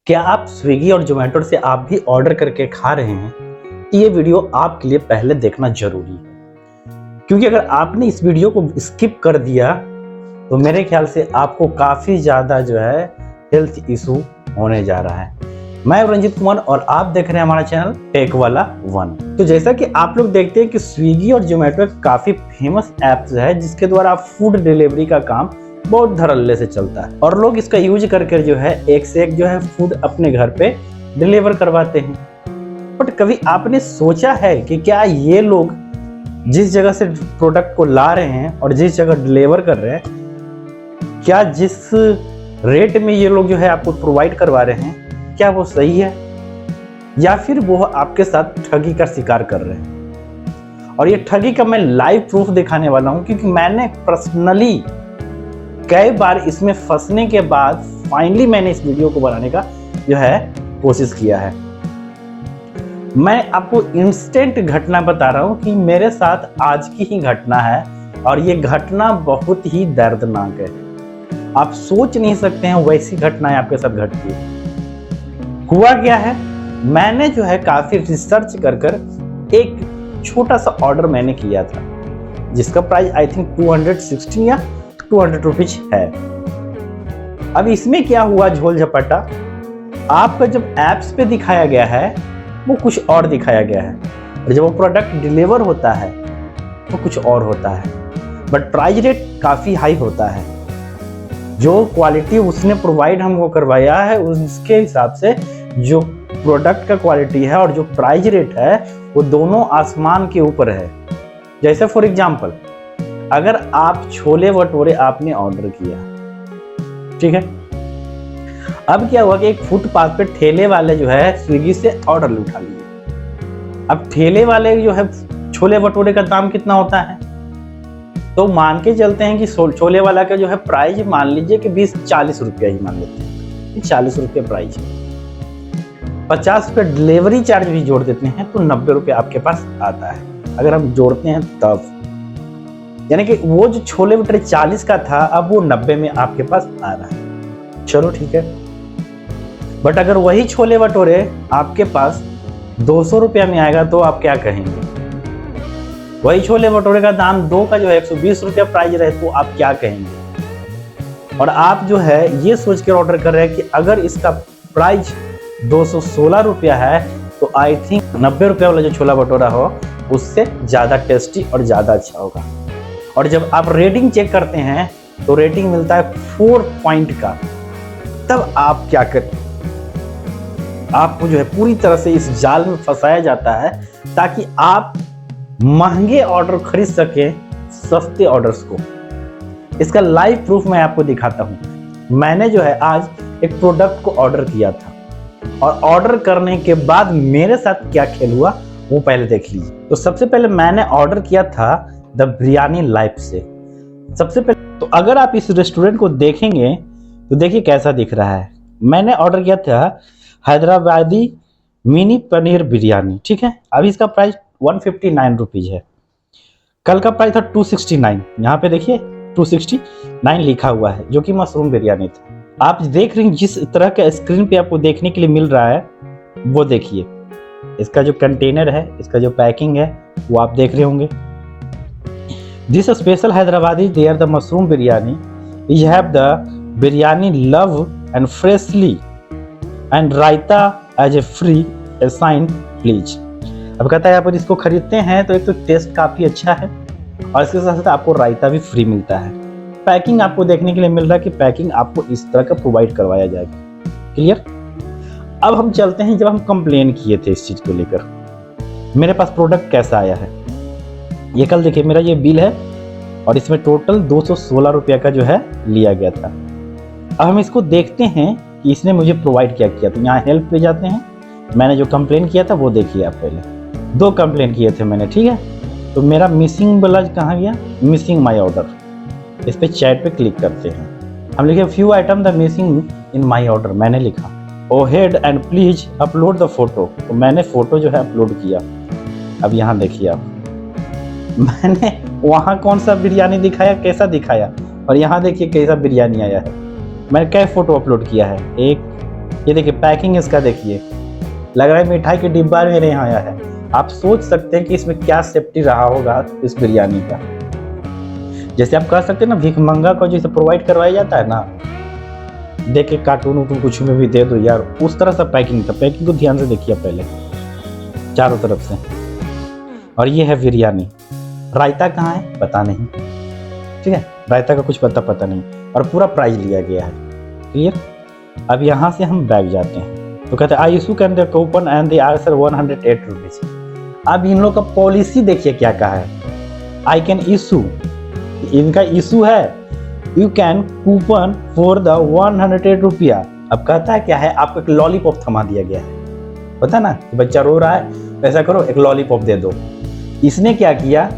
क्या आप स्विगी और जोमेटो से आप भी ऑर्डर करके खा रहे हैं? तो ये वीडियो आपके लिए पहले देखना जरूरी है, क्योंकि अगर आपने इस वीडियो को स्किप कर दिया तो मेरे ख्याल से आपको काफ़ी ज़्यादा जो है हेल्थ इशू होने जा रहा है। मैं रंजीत कुमार और आप देख रहे हैं हमारा चैनल टेक वाला वन। तो जैसा कि आप लोग देखते हैं कि स्विगी और जोमेटो काफ़ी फेमस ऐप्स है जिसके द्वारा आप फूड डिलीवरी का काम बहुत धड़ल्ले से चलता है और लोग इसका यूज करके जो है एक से एक जो है फूड अपने घर पे डिलीवर करवाते हैं। बट कभी आपने सोचा है कि क्या ये लोग जिस जगह से प्रोडक्ट को ला रहे हैं और जिस जगह डिलीवर कर रहे हैं, क्या जिस रेट में ये लोग जो है आपको प्रोवाइड करवा रहे हैं क्या वो सही है, या फिर वो आपके साथ ठगी का शिकार कर रहे हैं? और ये ठगी का मैं लाइव प्रूफ दिखाने वाला हूं, क्योंकि मैंने पर्सनली कई बार इसमें फंसने के बाद फाइनली मैंने इस वीडियो को बनाने का जो है कोशिश किया है। मैं आपको इंस्टेंट घटना बता रहा हूं कि मेरे साथ आज की ही घटना है और ये घटना बहुत ही दर्दनाक है। आप सोच नहीं सकते हैं वैसी घटनाएं आपके साथ घटती है। हुआ क्या है, मैंने जो है काफी रिसर्च कर एक छोटा सा ऑर्डर मैंने किया था जिसका प्राइस आई थिंक 216 या 200 रुपीज है। अब इसमें क्या हुआ झोल झपट्टा, आपका जब एप्स पे दिखाया गया है वो कुछ और दिखाया गया है और जब वो प्रोडक्ट डिलीवर होता है तो कुछ और होता है। बट प्राइस रेट काफ़ी हाई होता है। जो क्वालिटी उसने प्रोवाइड हमको करवाया है उसके हिसाब से जो प्रोडक्ट का क्वालिटी है और जो प्राइस रेट है वो दोनों आसमान के ऊपर है। जैसे फॉर एग्जाम्पल, अगर आप छोले भटूरे आपने ऑर्डर किया, ठीक है, अब क्या हुआ कि एक फुटपाथ पे ठेले वाले जो है स्विगी से ऑर्डर उठा लिए। अब ठेले वाले जो है छोले भटूरे का दाम कितना होता है, तो मान के चलते हैं कि छोले वाला का जो है प्राइस मान लीजिए कि 20-40 रुपया ही मान लेते हैं, 40 रुपये प्राइस, 50 रुपये डिलीवरी चार्ज भी जोड़ देते हैं तो 90 रुपये आपके पास आता है। अगर हम जोड़ते हैं तब यानी कि वो जो छोले भटूरे 40 का था अब वो 90 में आपके पास आ रहा है। चलो ठीक है, बट अगर वही छोले भटूरे आपके पास 200 रुपया में आएगा तो आप क्या कहेंगे? वही छोले भटूरे का दाम 2 का जो है 120 रुपया प्राइस रहे तो आप क्या कहेंगे? और आप जो है ये सोच कर ऑर्डर कर रहे हैं कि अगर इसका प्राइस 216 रुपया है तो आई थिंक 90 रुपया वाला जो छोला भटूरा हो उससे ज़्यादा टेस्टी और ज़्यादा अच्छा होगा। और जब आप रेटिंग चेक करते हैं तो रेटिंग मिलता है 4 पॉइंट का, तब आप क्या करते? आपको जो है पूरी तरह से इस जाल में फंसाया जाता है ताकि आप महंगे ऑर्डर खरीद सके सस्ते ऑर्डर्स को। इसका लाइव प्रूफ मैं आपको दिखाता हूं। मैंने जो है आज एक प्रोडक्ट को ऑर्डर किया था और ऑर्डर करने के बाद मेरे साथ क्या खेल हुआ वो पहले देख लीजिए। तो सबसे पहले मैंने ऑर्डर किया था द बिरयानी लाइफ से। सबसे पहले तो अगर आप इस रेस्टोरेंट को देखेंगे तो देखिए कैसा दिख रहा है। मैंने ऑर्डर किया था हैदराबादी मिनी पनीर बिरयानी, ठीक है। अभी इसका प्राइस 159 रुपीज है। कल का प्राइस था 269, यहाँ पे देखिए 269 लिखा हुआ है, जो कि मशरूम बिरयानी था। आप देख रहे हैं जिस तरह का स्क्रीन पे आपको देखने के लिए मिल रहा है वो देखिए। इसका जो कंटेनर है, इसका जो पैकिंग है वो आप देख रहे होंगे। This special Hyderabadi there the mushroom biryani. We have the biryani love and freshly and raita as a free assign please. अब कहता है यहाँ पर इसको खरीदते हैं तो एक तो टेस्ट काफ़ी अच्छा है और इसके साथ साथ आपको रायता भी फ्री मिलता है। पैकिंग आपको देखने के लिए मिल रहा है कि पैकिंग आपको इस तरह का प्रोवाइड करवाया जाएगा। क्लियर? अब हम चलते हैं, जब हम कंप्लेन किए थे इस चीज़ को लेकर मेरे पास प्रोडक्ट कैसा आया है। ये कल देखिए मेरा ये बिल है और इसमें टोटल 216 रुपया का जो है लिया गया था। अब हम इसको देखते हैं कि इसने मुझे प्रोवाइड क्या किया। तो यहाँ हेल्प पे जाते हैं, मैंने जो कंप्लेन किया था वो देखिए आप। पहले 2 कंप्लेन किए थे मैंने, ठीक है। तो मेरा मिसिंग वाला कहाँ गया, मिसिंग माई ऑर्डर, इस पर चैट पे क्लिक करते हैं। हम लिखे few item the missing in my order, मैंने लिखा ahead and please upload the photo. तो मैंने फोटो जो है अपलोड किया। अब यहाँ देखिए आप, मैंने वहाँ कौन सा बिरयानी दिखाया, कैसा दिखाया, और यहाँ देखिए कैसा बिरयानी आया है। मैंने क्या फोटो अपलोड किया है, 1 ये देखिए पैकिंग इसका देखिए, लग रहा है मिठाई के डिब्बा मेरे यहाँ आया है। आप सोच सकते हैं कि इसमें क्या सेफ्टी रहा होगा इस बिरयानी का। जैसे आप कह सकते हैं ना भिखमंगा को जैसे प्रोवाइड करवाया जाता है ना, देख के कार्टून उटून कुछ में भी दे दो यार, उस तरह से पैकिंग था। पैकिंग को ध्यान से देखिए पहले चारों तरफ से। और ये है बिरयानी। रायता कहाँ है पता नहीं, ठीक है, रायता का कुछ पता नहीं। और पूरा प्राइस लिया गया है, क्लियर। अब यहाँ से हम बैग जाते हैं तो कहते हैं I issue can the coupon and the answer 108 rupees. अब इन लोग का पॉलिसी देखिए क्या कहा है, आई कैन इशू, इनका इशू है you can coupon for the 108 रुपया। अब कहता है क्या है, आपको एक लॉलीपॉप थमा दिया गया है, पता ना कि बच्चा रो रहा है, ऐसा करो एक लॉलीपॉप दे दो। इसने क्या किया,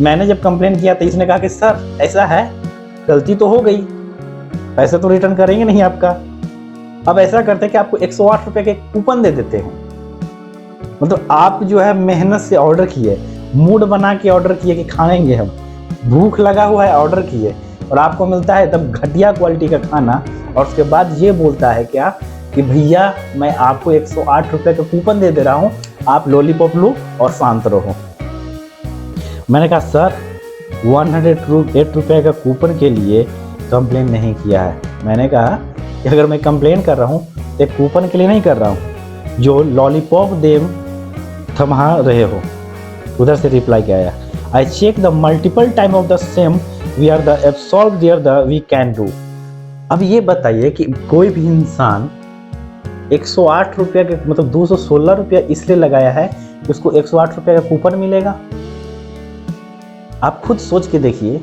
मैंने जब कंप्लेन किया तो इसने कहा कि सर ऐसा है, गलती तो हो गई, पैसे तो रिटर्न करेंगे नहीं आपका। अब ऐसा करते हैं कि आपको 108 रुपये के कूपन दे देते हैं। मतलब आप जो है मेहनत से ऑर्डर किए, मूड बना के ऑर्डर किए कि खाएंगे हम, भूख लगा हुआ है ऑर्डर किए, और आपको मिलता है एकदम घटिया क्वालिटी का खाना। और उसके बाद ये बोलता है क्या कि भैया मैं आपको 108 रुपये का कूपन दे रहा हूँ, आप लॉलीपॉप लो और शांत रहो। मैंने कहा सर 108 रुपये का कूपन के लिए कंप्लेन नहीं किया है। मैंने कहा कि अगर मैं कंप्लेन कर रहा हूँ तो कूपन के लिए नहीं कर रहा हूँ, जो लॉलीपॉप दे थमा रहे हो। उधर से रिप्लाई क्या आया, I check the multiple time of the same we are the absolve there the we can do. अब ये बताइए कि कोई भी इंसान 108 रुपये के मतलब 216 रुपया इसलिए लगाया है कि उसको 108 रुपये का कूपन मिलेगा। आप खुद सोच के देखिए,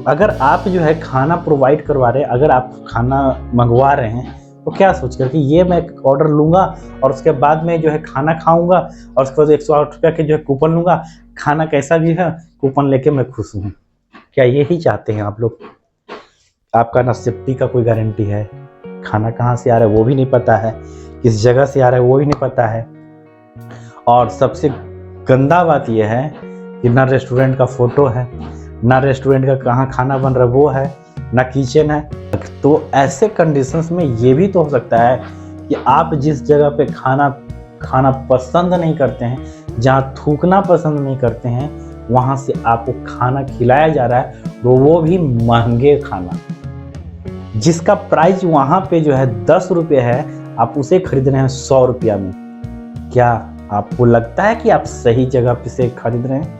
अगर आप जो है खाना प्रोवाइड करवा रहे हैं, अगर आप खाना मंगवा रहे हैं तो क्या सोच कर कि ये मैं ऑर्डर लूँगा और उसके बाद में जो है खाना खाऊंगा और उसके बाद 108 रुपये के जो है कूपन लूँगा, खाना कैसा भी है कूपन लेके मैं खुश हूँ। क्या यही चाहते हैं आप लोग? आपका ना सेफ्टी का कोई गारंटी है, खाना कहाँ से आ रहा है वो भी नहीं पता है, किस जगह से आ रहा है वो भी नहीं पता है। और सबसे गंदा बात यह है कि ना रेस्टोरेंट का फोटो है, ना रेस्टोरेंट का कहाँ खाना बन रहा है वो है, ना किचन है। तो ऐसे कंडीशंस में ये भी तो हो सकता है कि आप जिस जगह पे खाना पसंद नहीं करते हैं, जहाँ थूकना पसंद नहीं करते हैं, वहाँ से आपको खाना खिलाया जा रहा है, तो वो भी महंगे खाना, जिसका प्राइस वहाँ पे जो है 10 रुपये है, आप उसे खरीद रहे हैं 100 रुपया में। क्या आपको लगता है कि आप सही जगह पे से खरीद रहे हैं?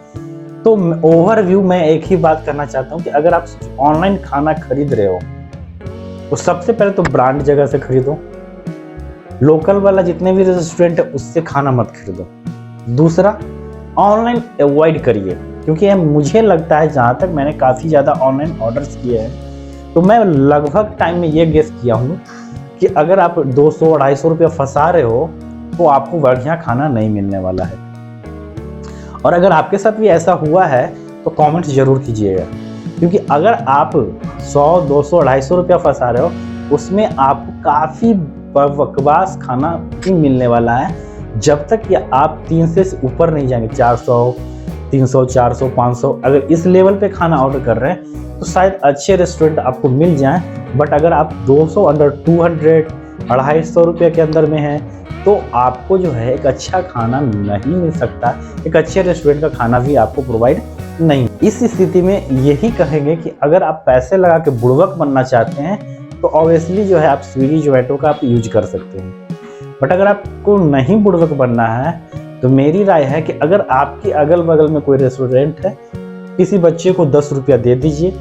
तो ओवरव्यू मैं एक ही बात करना चाहता हूँ कि अगर आप ऑनलाइन खाना खरीद रहे हो तो सबसे पहले तो ब्रांड जगह से खरीदो, लोकल वाला जितने भी रेस्टोरेंट है उससे खाना मत खरीदो। दूसरा, ऑनलाइन अवॉइड करिए, क्योंकि मुझे लगता है जहाँ तक मैंने काफ़ी ज़्यादा ऑनलाइन ऑर्डर्स किए हैं तो मैं लगभग टाइम में ये गेस किया हूँ कि अगर आप 200-250 रुपया फंसा रहे हो तो आपको बढ़िया खाना नहीं मिलने वाला है। और अगर आपके साथ भी ऐसा हुआ है तो कमेंट्स जरूर कीजिएगा, क्योंकि अगर आप 100, 200, 250 रुपया फंसा रहे हो उसमें आपको काफ़ी बकवास खाना ही मिलने वाला है, जब तक कि आप 300 से ऊपर नहीं जाएंगे। 400, 300, 400, 500 अगर इस लेवल पे खाना ऑर्डर कर रहे हैं तो शायद अच्छे रेस्टोरेंट आपको मिल जाएं। बट अगर आप 200 अंडर 200, 250 रुपये के अंदर में है तो आपको जो है एक अच्छा खाना नहीं मिल सकता, एक अच्छे रेस्टोरेंट का खाना भी आपको प्रोवाइड नहीं। इस स्थिति में यही कहेंगे कि अगर आप पैसे लगा के बुड़बक बनना चाहते हैं तो ऑब्वियसली जो है आप स्विगी जोमेटो का आप यूज कर सकते हैं। बट अगर आपको नहीं बुड़बक बनना है तो मेरी राय है कि अगर आपके अगल बगल में कोई रेस्टोरेंट है, किसी बच्चे को 10 रुपया दे दीजिए।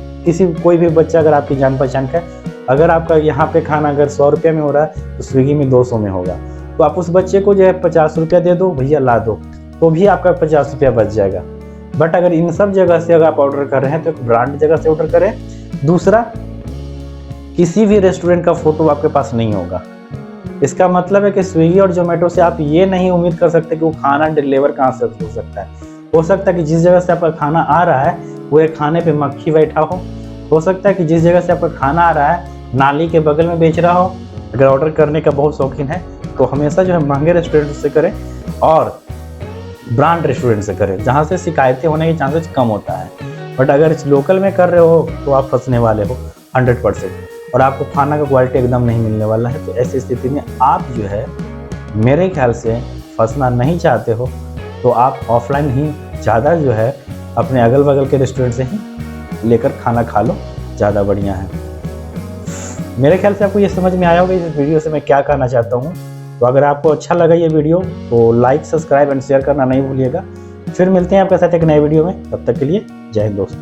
कोई भी बच्चा अगर आपकी जान पहचान का, अगर आपका यहाँ पे खाना अगर 100 रुपये में हो रहा है तो स्विगी में 200 में होगा, तो आप उस बच्चे को जो है 50 रुपया दे दो, भैया ला दो, तो भी आपका 50 रुपया बच जाएगा। बट अगर इन सब जगह से अगर आप ऑर्डर कर रहे हैं तो एक ब्रांड जगह से ऑर्डर करें। दूसरा, किसी भी रेस्टोरेंट का फोटो आपके पास नहीं होगा। इसका मतलब है कि स्विगी और जोमेटो से आप ये नहीं उम्मीद कर सकते कि वो खाना डिलीवर कहाँ से हो सकता है। हो सकता है कि जिस जगह से आपका खाना आ रहा है वो एक खाने पे मक्खी बैठा हो सकता है कि जिस जगह से आपका खाना आ रहा है नाली के बगल में बेच रहा हो। अगर ऑर्डर करने का बहुत शौकीन है तो हमेशा जो है महंगे रेस्टोरेंट से करें और ब्रांड रेस्टोरेंट से करें, जहाँ से शिकायतें होने के चांसेस कम होता है। बट अगर लोकल में कर रहे हो तो आप फंसने वाले हो 100%। और आपको खाना का क्वालिटी एकदम नहीं मिलने वाला है। तो ऐसी स्थिति में आप जो है मेरे ख्याल से फंसना नहीं चाहते हो तो आप ऑफलाइन ही ज़्यादा जो है अपने अगल बगल के रेस्टोरेंट से ही लेकर खाना खा लो, ज़्यादा बढ़िया है। मेरे ख्याल से आपको ये समझ में आया होगा इस वीडियो से मैं क्या कहना चाहता हूँ। तो अगर आपको अच्छा लगा ये वीडियो तो लाइक, सब्सक्राइब एंड शेयर करना नहीं भूलिएगा। फिर मिलते हैं आपके साथ एक नए वीडियो में, तब तक के लिए जय हिंद दोस्तों।